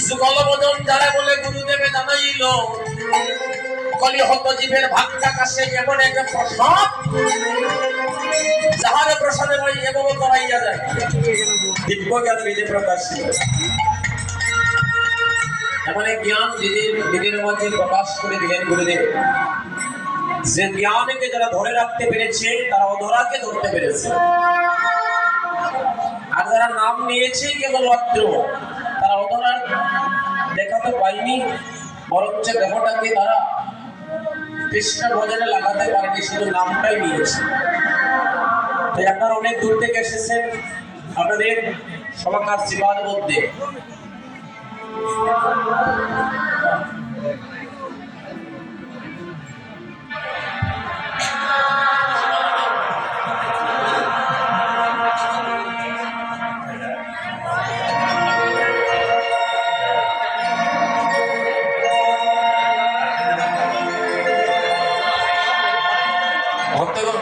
যুগল বদন যারা বলে গুরুদেবে জানাইল কলি হত জীবের ভাগটা কাছে এমন এক প্রসাদ যাহার প্রসাদে বই এবং করাইয়া যায় দিব্য জ্ঞান বিধি প্রকাশ এমন এক জ্ঞান দিদির মধ্যে প্রকাশ করে দিলেন গুরুদেব যে জ্ঞানকে যারা ধরে রাখতে পেরেছে তারা অধরাকে ধরতে পেরেছে আর যারা নাম নিয়েছে কেবলমাত্র তারা অধরার দেখা তো পায়নি বরঞ্চ দেহটাকে তারা কৃষ্ণ ভজনে লাগাতে পারেনি শুধু নামটাই নিয়েছে তাই আপনারা অনেক দূর থেকে এসেছেন আপনাদের সমাকার জীবন মধ্যে ভক্তগণ